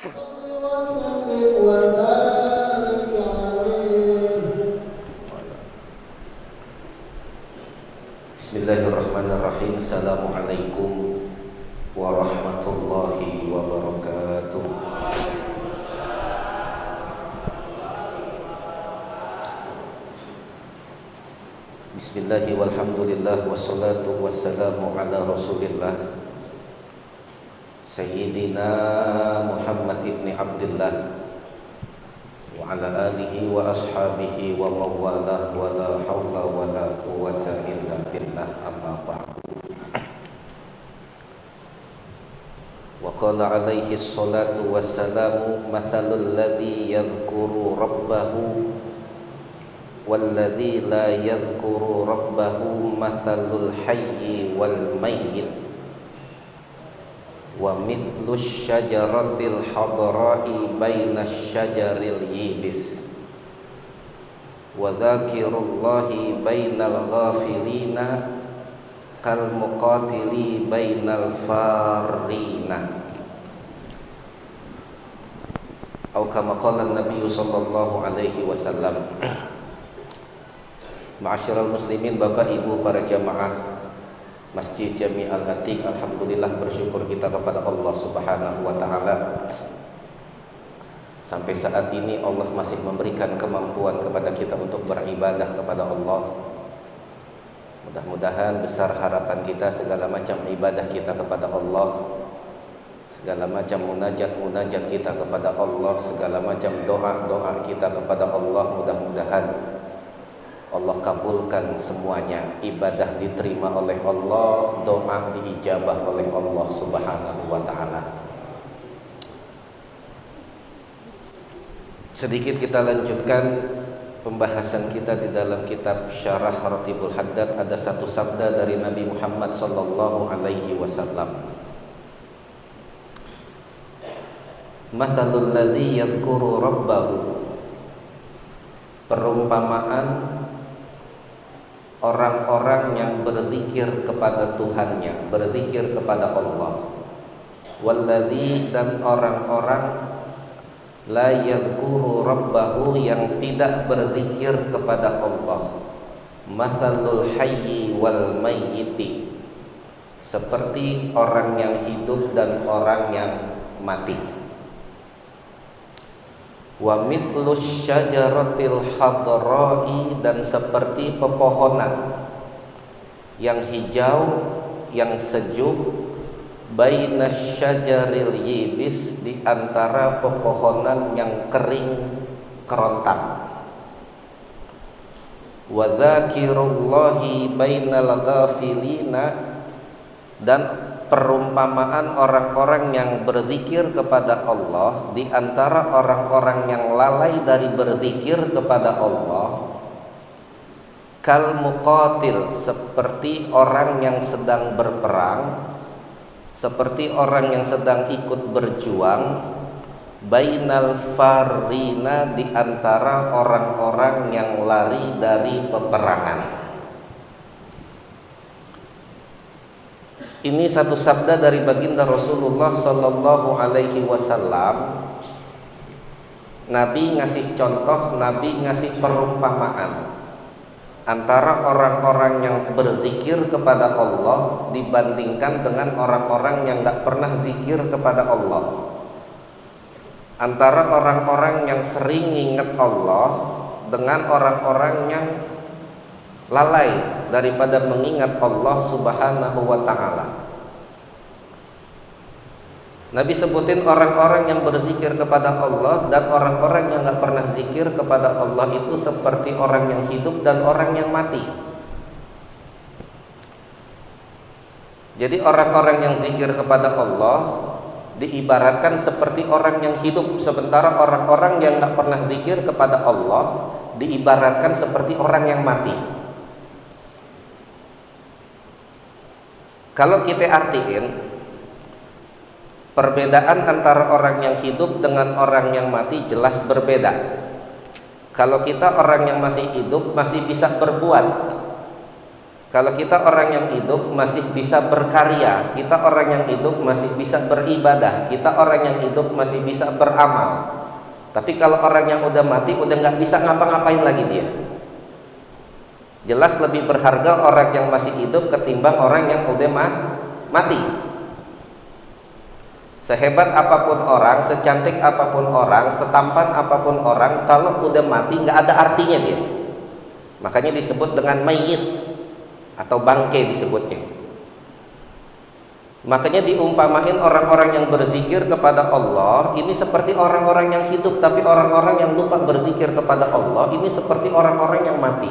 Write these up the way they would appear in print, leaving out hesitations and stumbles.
Bismillahirrahmanirrahim. Assalamualaikum warahmatullahi wabarakatuh. Bismillahi walhamdulillah wassalatu wassalamu ala rasulillah Sayyidina Muhammad ibni Abdillah wa ala alihi wa ashabihi wa mawalah wa la hawla wa la quwwata illa billah, amma ba'du. Wa qala alaihi salatu wassalamu mathalul ladzi yadhkuru rabbahu walladzi la yadhkuru rabbahu mathalul hayyi wal mayyit wa mithlu syajaratil hadra'i baina syajaril yibis wa dzakirullahi bainal ghafilina kal muqatili bainal farina, atau kama qala Nabi sallallahu alaihi wasallam. Ma'asyiral muslimin, Bapak Ibu para jamaah Masjid Jami Al-Atiq, alhamdulillah bersyukur kita kepada Allah Subhanahu wa taala. Sampai saat ini Allah masih memberikan kemampuan kepada kita untuk beribadah kepada Allah. Mudah-mudahan besar harapan kita, segala macam ibadah kita kepada Allah, segala macam munajat kita kepada Allah, segala macam doa kita kepada Allah, mudah-mudahan Allah kabulkan semuanya. Ibadah diterima oleh Allah, doa diijabah oleh Allah Subhanahu wa ta'ala. Sedikit kita lanjutkan pembahasan kita di dalam kitab Syarah Ratibul Haddad. Ada satu sabda dari Nabi Muhammad sallallahu alaihi wasallam. Mathalul ladzi yadhkuru rabbahu, perumpamaan orang-orang yang berzikir kepada Tuhannya, berzikir kepada Allah. Walladzi, dan orang-orang la yadhkuru rabbahu, yang tidak berzikir kepada Allah. Mathalul hayyi wal mayyiti, seperti orang yang hidup dan orang yang mati. Wa mithlu syajaratil hadra'i, dan seperti pepohonan yang hijau, yang sejuk, baina syajaril yibis, di antara pepohonan yang kering kerontang. Wa dzakirullahi bainal ghafilina, dan perumpamaan orang-orang yang berzikir kepada Allah di antara orang-orang yang lalai dari berzikir kepada Allah. Kal muqatil, seperti orang yang sedang berperang, seperti orang yang sedang ikut berjuang. Bainal farina, di antara orang-orang yang lari dari peperangan. Ini satu sabda dari baginda Rasulullah sallallahu alaihi wasallam. Nabi ngasih contoh, Nabi ngasih perumpamaan antara orang-orang yang berzikir kepada Allah dibandingkan dengan orang-orang yang gak pernah zikir kepada Allah. Antara orang-orang yang sering ingat Allah dengan orang-orang yang lalai daripada mengingat Allah Subhanahu wa ta'ala. Nabi sebutin orang-orang yang berzikir kepada Allah dan orang-orang yang gak pernah zikir kepada Allah itu seperti orang yang hidup dan orang yang mati. Jadi orang-orang yang zikir kepada Allah diibaratkan seperti orang yang hidup, sementara orang-orang yang gak pernah zikir kepada Allah diibaratkan seperti orang yang mati. Kalau kita artiin perbedaan antara orang yang hidup dengan orang yang mati, jelas berbeda. Kalau kita orang yang masih hidup masih bisa berbuat, Kalau kita orang yang hidup masih bisa berkarya, kita orang yang hidup masih bisa beribadah, kita orang yang hidup masih bisa beramal. Tapi kalau orang yang udah mati, udah nggak bisa ngapa-ngapain lagi dia. Jelas lebih berharga orang yang masih hidup ketimbang orang yang udah mati. Sehebat apapun orang, secantik apapun orang, setampan apapun orang, kalau udah mati nggak ada artinya dia. Makanya disebut dengan mayit atau bangke disebutnya. Makanya diumpamain orang-orang yang berzikir kepada Allah ini seperti orang-orang yang hidup, tapi orang-orang yang lupa berzikir kepada Allah ini seperti orang-orang yang mati.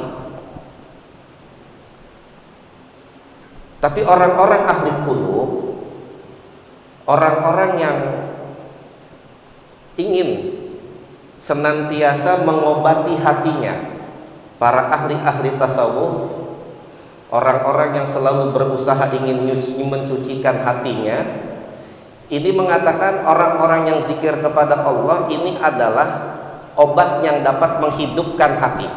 Tapi orang-orang ahli qulub, orang-orang yang ingin senantiasa mengobati hatinya, para ahli-ahli tasawuf, orang-orang yang selalu berusaha ingin mensucikan hatinya, ini mengatakan orang-orang yang zikir kepada Allah ini adalah obat yang dapat menghidupkan hati.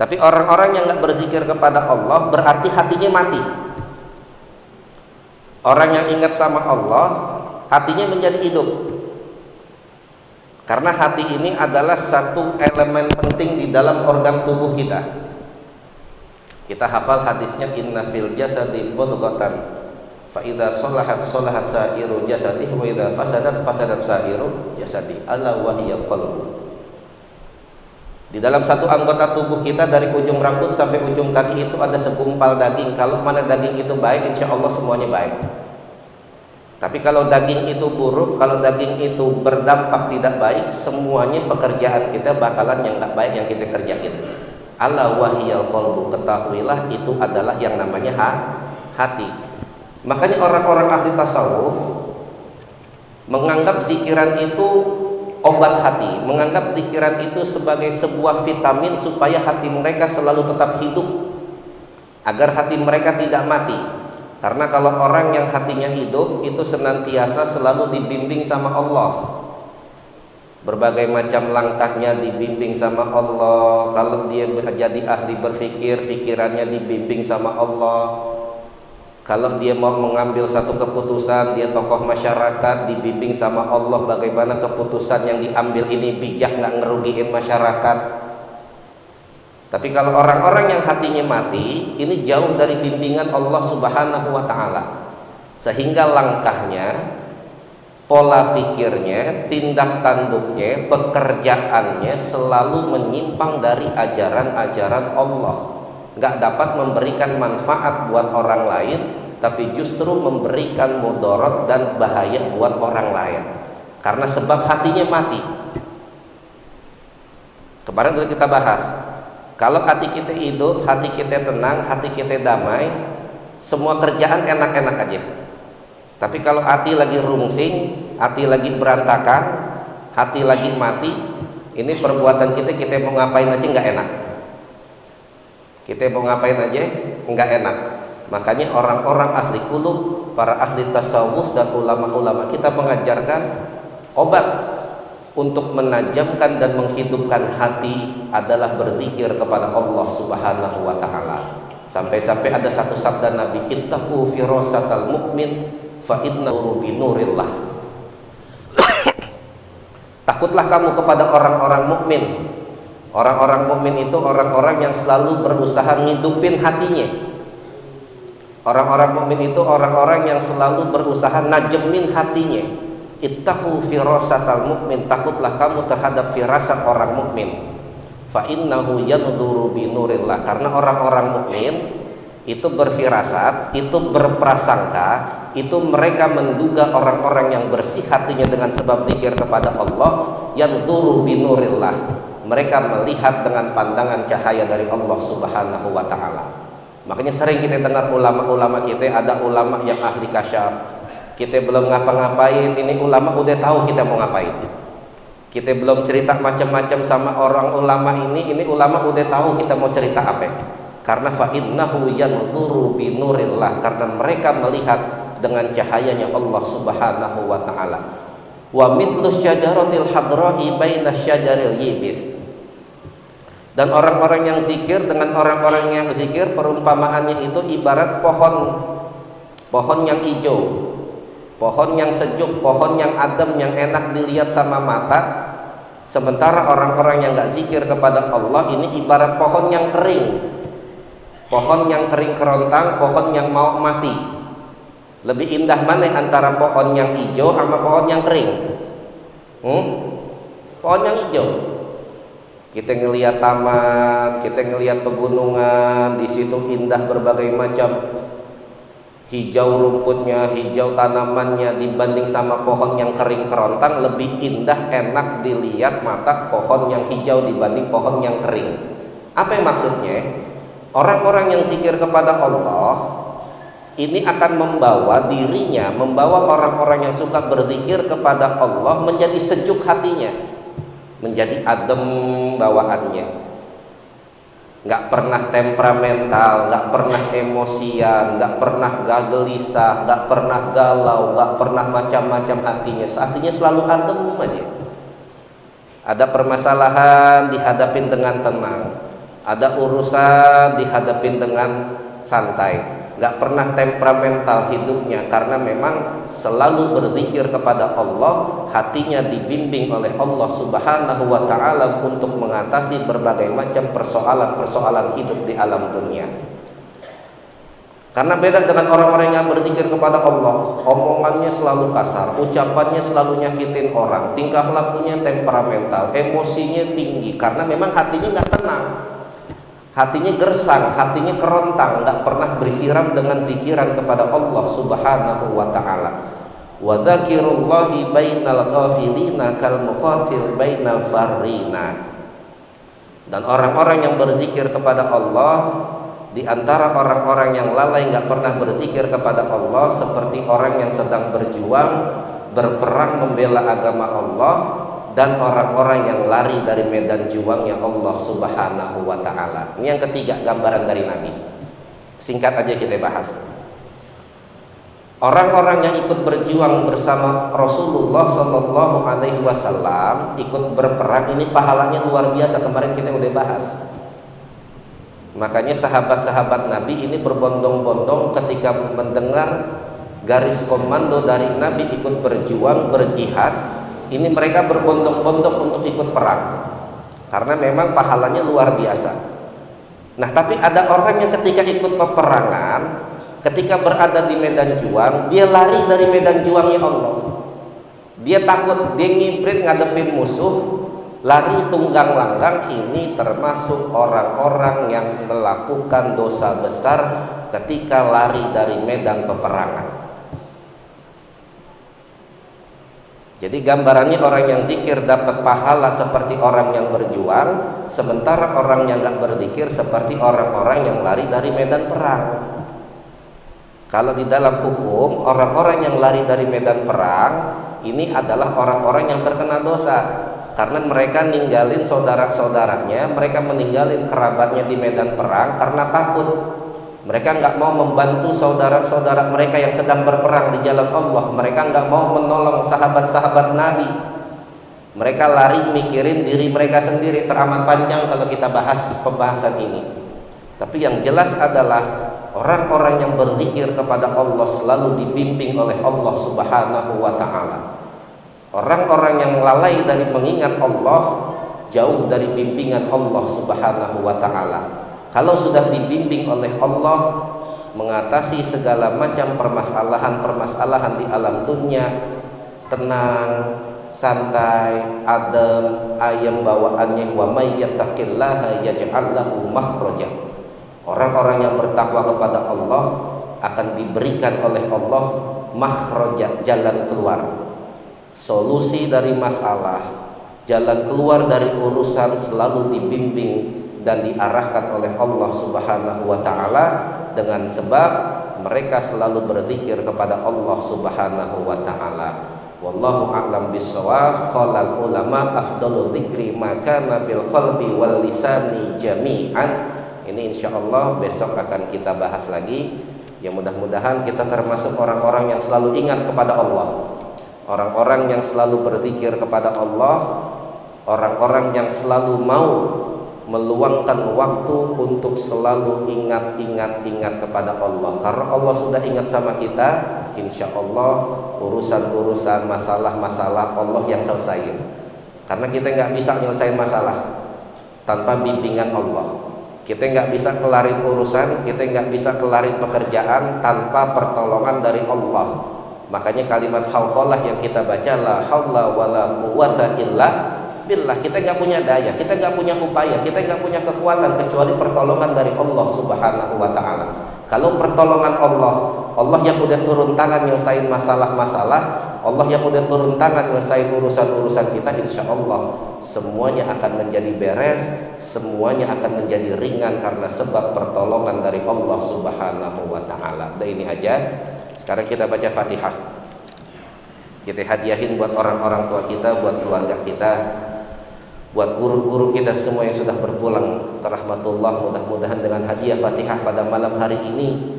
Tapi orang-orang yang nggak berzikir kepada Allah berarti hatinya mati. Orang yang ingat sama Allah, hatinya menjadi hidup. Karena hati ini adalah satu elemen penting di dalam organ tubuh kita. Kita hafal hadisnya, inna fil jasadi mudghatan fa idza shalahat shalahat sa'iru jasadi wa idza fasadat fasadat sa'iru jasadi ala wa hiyal qalbu. Di dalam satu anggota tubuh kita dari ujung rambut sampai ujung kaki itu ada segumpal daging. Kalau mana daging itu baik, insya Allah semuanya baik. Tapi kalau daging itu buruk, kalau daging itu berdampak tidak baik, semuanya pekerjaan kita bakalan yang nggak baik yang kita kerjain. Ala wahiyal qalbu, ketahuilah itu adalah yang namanya hati. Makanya orang-orang ahli tasawuf menganggap zikiran itu obat hati, menganggap zikiran itu sebagai sebuah vitamin supaya hati mereka selalu tetap hidup, agar hati mereka tidak mati. Karena kalau orang yang hatinya hidup itu senantiasa selalu dibimbing sama Allah, berbagai macam langkahnya dibimbing sama Allah. Kalau dia jadi ahli berpikir, pikirannya dibimbing sama Allah. Kalau dia mau mengambil satu keputusan, dia tokoh masyarakat, dibimbing sama Allah bagaimana keputusan yang diambil ini bijak, nggak ngerugiin masyarakat. Tapi kalau orang-orang yang hatinya mati, ini jauh dari bimbingan Allah Subhanahu wa Ta'ala, sehingga langkahnya, pola pikirnya, tindak tanduknya, pekerjaannya selalu menyimpang dari ajaran-ajaran Allah. Nggak dapat memberikan manfaat buat orang lain, tapi justru memberikan mudarat dan bahaya buat orang lain, karena sebab hatinya mati. Kemarin sudah kita bahas, kalau hati kita hidup, hati kita tenang, hati kita damai, semua kerjaan enak-enak aja. Tapi kalau hati lagi rungsing, hati lagi berantakan, hati lagi mati, ini perbuatan kita mau ngapain aja nggak enak. Kita mau ngapain aja nggak enak. Makanya orang-orang ahli qulub, para ahli tasawuf dan ulama-ulama kita mengajarkan obat untuk menajamkan dan menghidupkan hati adalah berzikir kepada Allah Subhanahu wa Ta'ala. Sampai-sampai ada satu sabda Nabi, ittaqu firasatal mu'min fa innahu bi nurillah. Takutlah kamu kepada orang-orang mukmin. Orang-orang mukmin itu orang-orang yang selalu berusaha ngidupin hatinya. Orang-orang mukmin itu orang-orang yang selalu berusaha najemin hatinya. Ittaqu firasatal mu'min, takutlah kamu terhadap firasat orang mukmin. Fa innahu yanzuru bi nurillah, karena orang-orang mukmin itu berfirasat, itu berprasangka, itu mereka menduga orang-orang yang bersih hatinya dengan sebab zikir kepada Allah, yanzuru bi nurillah, mereka melihat dengan pandangan cahaya dari Allah Subhanahu wa Ta'ala. Makanya sering kita dengar ulama-ulama kita, ada ulama yang ahli kasyaf. Kita belum ngapa-ngapain, ini ulama udah tahu kita mau ngapain. Kita belum cerita macam-macam sama orang ulama ini ulama udah tahu kita mau cerita apa. Karena fa innahu yanzuru bi nurillah, karena mereka melihat dengan cahayanya Allah Subhanahu wa Ta'ala. Wa mithlu syajaratil hadra'i baina syajaril yibis. Dan orang-orang yang zikir dengan orang-orang yang zikir, perumpamaannya itu ibarat pohon yang hijau, pohon yang sejuk, pohon yang adem, yang enak dilihat sama mata. Sementara orang-orang yang gak zikir kepada Allah ini ibarat pohon yang kering, pohon yang kering kerontang, pohon yang mau mati. Lebih indah mana antara pohon yang hijau sama pohon yang kering? Pohon yang hijau. Kita ngelihat taman, kita ngelihat pegunungan, di situ indah berbagai macam hijau rumputnya, hijau tanamannya, dibanding sama pohon yang kering kerontang lebih indah, enak dilihat mata pohon yang hijau dibanding pohon yang kering. Apa yang maksudnya? Orang-orang yang zikir kepada Allah ini akan membawa dirinya, membawa orang-orang yang suka berzikir kepada Allah menjadi sejuk hatinya, menjadi adem bawaannya, nggak pernah temperamental, nggak pernah emosian, nggak pernah gelisah, nggak pernah galau, nggak pernah macam-macam hatinya selalu adem aja. Ada permasalahan dihadapin dengan tenang, ada urusan dihadapin dengan santai, nggak pernah temperamental hidupnya, karena memang selalu berzikir kepada Allah, hatinya dibimbing oleh Allah Subhanahu wa ta'ala untuk mengatasi berbagai macam persoalan-persoalan hidup di alam dunia. Karena beda dengan orang-orang yang berzikir kepada Allah, omongannya selalu kasar, ucapannya selalu nyakitin orang, tingkah lakunya temperamental, emosinya tinggi, karena memang hatinya nggak tenang, hatinya gersang, hatinya kerontang, nggak pernah bersiram dengan zikiran kepada Allah Subhanahu wa ta'ala. Wa dzakirullahi bainal ghafilina kal muqatil bainal farrina. Dan orang-orang yang berzikir kepada Allah di antara orang-orang yang lalai nggak pernah berzikir kepada Allah seperti orang yang sedang berjuang, berperang membela agama Allah, dan orang-orang yang lari dari medan juangnya Allah Subhanahu wa ta'ala. Ini yang ketiga gambaran dari Nabi. Singkat aja kita bahas. Orang-orang yang ikut berjuang bersama Rasulullah Sallallahu Alaihi Wasallam, ikut berperang, ini pahalanya luar biasa. Kemarin kita udah bahas. Makanya sahabat-sahabat Nabi ini berbondong-bondong ketika mendengar garis komando dari Nabi ikut berjuang, berjihad. Ini mereka berbondong-bondong untuk ikut perang, karena memang pahalanya luar biasa. Nah, tapi ada orang yang ketika ikut peperangan, ketika berada di medan juang, dia lari dari medan juangnya Allah. Dia takut, dia ngibrit ngadepin musuh, lari tunggang langgang. Ini termasuk orang-orang yang melakukan dosa besar ketika lari dari medan peperangan. Jadi gambarannya orang yang zikir dapat pahala seperti orang yang berjuang, sementara orang yang gak berzikir seperti orang-orang yang lari dari medan perang. Kalau di dalam hukum, orang-orang yang lari dari medan perang ini adalah orang-orang yang terkena dosa, karena mereka ninggalin saudara-saudaranya, mereka meninggalin kerabatnya di medan perang karena takut. Mereka nggak mau membantu saudara-saudara mereka yang sedang berperang di jalan Allah. Mereka nggak mau menolong sahabat-sahabat Nabi. Mereka lari mikirin diri mereka sendiri. Teramat panjang kalau kita bahas pembahasan ini. Tapi yang jelas adalah orang-orang yang berzikir kepada Allah selalu dibimbing oleh Allah Subhanahu wa ta'ala. Orang-orang yang lalai dari mengingat Allah jauh dari bimbingan Allah Subhanahu wa ta'ala. Kalau sudah dibimbing oleh Allah mengatasi segala macam permasalahan-permasalahan di alam dunia, tenang, santai, adem, ayem bawaannya. Wa may yattaqillaha yaj'al lahu makhraja. Orang-orang yang bertakwa kepada Allah akan diberikan oleh Allah makhraja, jalan keluar, solusi dari masalah, jalan keluar dari urusan selalu dibimbing dan diarahkan oleh Allah Subhanahu wa ta'ala dengan sebab mereka selalu berzikir kepada Allah Subhanahu wa ta'ala. Wallahu a'lam bissawab. Qala ulama afdalu dzikri ma kana bil qalbi wal lisani jami'an. Ini insyaallah besok akan kita bahas lagi. Ya, mudah-mudahan kita termasuk orang-orang yang selalu ingat kepada Allah, orang-orang yang selalu berzikir kepada Allah, orang-orang yang selalu mau meluangkan waktu untuk selalu ingat kepada Allah. Karena Allah sudah ingat sama kita, insya Allah urusan-urusan masalah-masalah Allah yang selesaiin. Karena kita nggak bisa nyelesain masalah tanpa bimbingan Allah. Kita nggak bisa kelarin urusan, kita nggak bisa kelarin pekerjaan tanpa pertolongan dari Allah. Makanya kalimat hauqalah yang kita baca, la haula wala quwata illa billah. Kita nggak punya daya, kita nggak punya upaya, kita nggak punya kekuatan kecuali pertolongan dari Allah Subhanahu wa Ta'ala. Kalau pertolongan Allah, Allah yang udah turun tangan nyelesain masalah-masalah, Allah yang udah turun tangan nyelesain urusan-urusan kita, insya Allah semuanya akan menjadi beres, semuanya akan menjadi ringan karena sebab pertolongan dari Allah Subhanahu wa Ta'ala. Dan ini aja. Sekarang kita baca Fatihah. Kita hadiahin buat orang-orang tua kita, buat keluarga kita, buat guru-guru kita semua yang sudah berpulang ke rahmatullah. Mudah-mudahan dengan hadiah Fatihah pada malam hari ini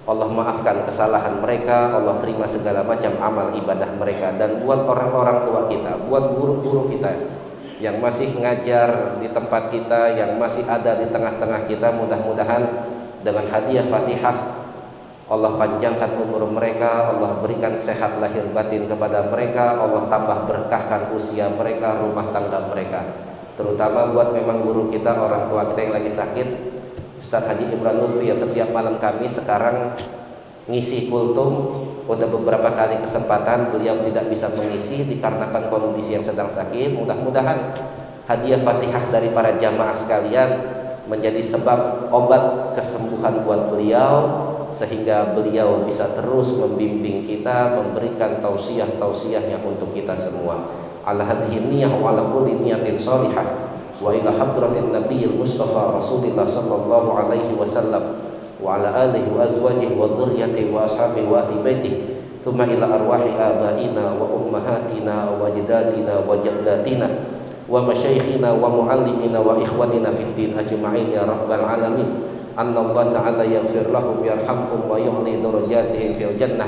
Allah maafkan kesalahan mereka, Allah terima segala macam amal ibadah mereka. Dan buat orang-orang tua kita, buat guru-guru kita yang masih ngajar di tempat kita, yang masih ada di tengah-tengah kita, mudah-mudahan dengan hadiah Fatihah Allah panjangkan umur mereka, Allah berikan sehat lahir batin kepada mereka, Allah tambah berkahkan usia mereka, rumah tangga mereka. Terutama buat memang guru kita, orang tua kita yang lagi sakit, Ustadz Haji Imran Lutfi yang setiap malam Kamis sekarang ngisi kultum. Udah beberapa kali kesempatan beliau tidak bisa mengisi dikarenakan kondisi yang sedang sakit. Mudah-mudahan hadiah Fatihah dari para jamaah sekalian menjadi sebab obat kesembuhan buat beliau, sehingga beliau bisa terus membimbing kita, memberikan tausiah-tausiahnya untuk kita semua. Ala hadhihi niyyah wa ala kulli niyatin shalihah wa ila hadratin nabiyil mustafa rasulillah sallallahu alaihi wasallam wa ala alihi wa azwajihi wa dhurriyyatihi wa ashabihi wa ahli baitihi thumma ila arwahi abaina wa ummahatina wa ajdadina wa jaddatina wa masyayikhina wa muallimina wa ikhwanina fid din ajma'in ya rabbal alamin. Anna Allah ta'ala yaghfir lahum yarhamhum wa yu'li darajatihim fil jannah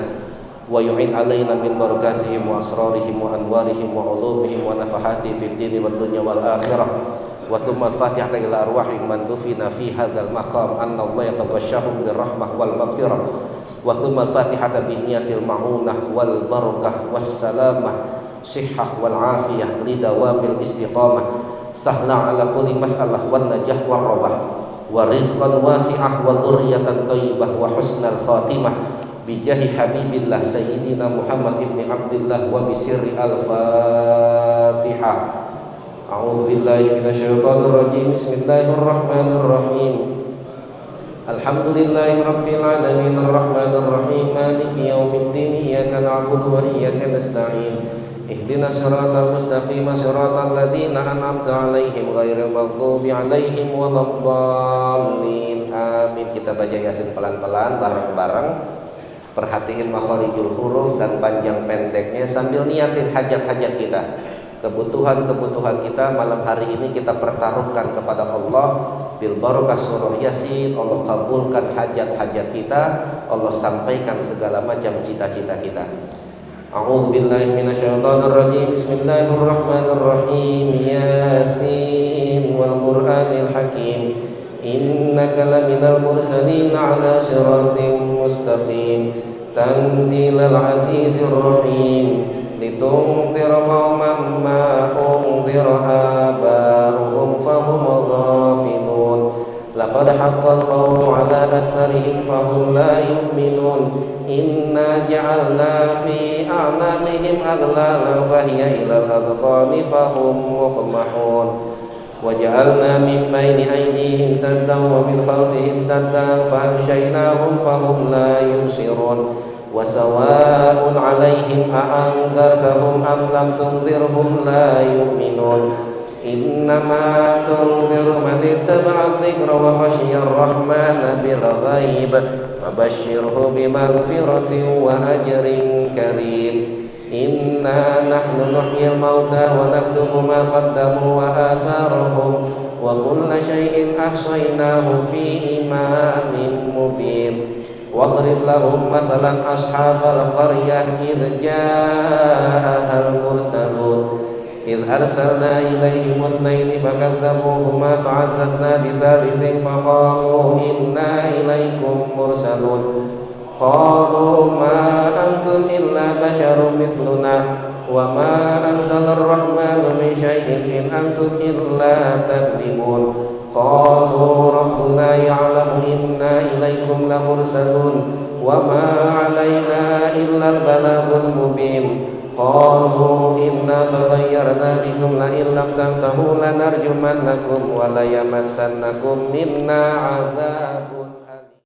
wa yu'in alaina min barakatihim wa asrarihim wa anwarihim wa ulumihim wa nafahatihim fid din wad dunya wal akhirah. Wa thumma al-fatihah ila arwahi man dufina fi hadzal maqam anna Allah yataghashshahum bir rahmah wal maghfirah. Wa thumma al-fatihah bi niyatil ma'unah wal barakah was salamah sihhah wal afiyah li dawamil istiqamah sahla ala kulli mas'alah wan najah war rabah wa rizqan wasi'ah wa dzurriyyatan thayyibah wa husnal khatimah bi jahi habibillah sayyidina Muhammad ibni Abdullah wa bi sirri al-Fatihah. A'udzu billahi minasyaitonir rajim. Bismillahirrahmanirrahim. Alhamdulillahi rabbil alamin arrahmanir rahim maliki yaumiddin iyyaka na'budu wa iyyaka nasta'in. Ihdinas siratal mustaqim siratal ladzina an'amta 'alaihim ghairil maghdubi 'alaihim waladdallin. Amin. Kita baca Yasin pelan-pelan bareng-bareng. Perhatiin makharijul huruf dan panjang pendeknya sambil niatin hajat-hajat kita. Kebutuhan-kebutuhan kita malam hari ini kita pertaruhkan kepada Allah. Bil barakah surah Yasin, Allah kabulkan hajat-hajat kita, Allah sampaikan segala macam cita-cita kita. A'udzu billahi minasyaitonir rajim. Bismillahirrahmanirrahim. Yasin wal Qur'anil Hakim. Innaka laminal mursalin 'ala siratin mustaqim. Tanzilal azizir rahim. Litunzira qauman ma unzira aba'uhum fahum ghafilun. Laqad haqqal qawlu 'ala aktsarihim fahum la yu'minun. Inna ja'alna fi a'naqihim aghlalan fahiya ilal adqani fahum muqmahun. Wa ja'alna min bayni aydihim saddan wa min khalfihim saddan fa'aghshaynahum fahum la yubsirun. Wa sawa'un 'alaihim a'anzartahum am lam tunzirhum la yu'minun. Innama tunziru man ittaba'a dzikra wa khashiya ar-rahmana bil ghaib fabashshirhu bimaghfiratin wa ajrin karim. Inna nahnu nuhyil mauta wa naktubu ma qaddamu wa atharahum wa kulla shay'in ahsaynahu fi imamin mubin. Wadrib lahum mathalan ashabal qaryah idh ja'ahal mursalun إذ أرسلنا إليهم اثنين فكذبوهما فعززنا بثالث فقالوا إنا إليكم مرسلون قالوا ما أنتم إلا بشر مثلنا وما أنزل الرحمن من شيء إن أنتم إلا تكذبون قالوا ربنا يعلم إنا إليكم لمرسلون وما علينا إلا البلاغ المبين قالوا إنا تطيرنا بكم لئن لم تنتهوا لنرجمنكم وليمسنكم منا عذاب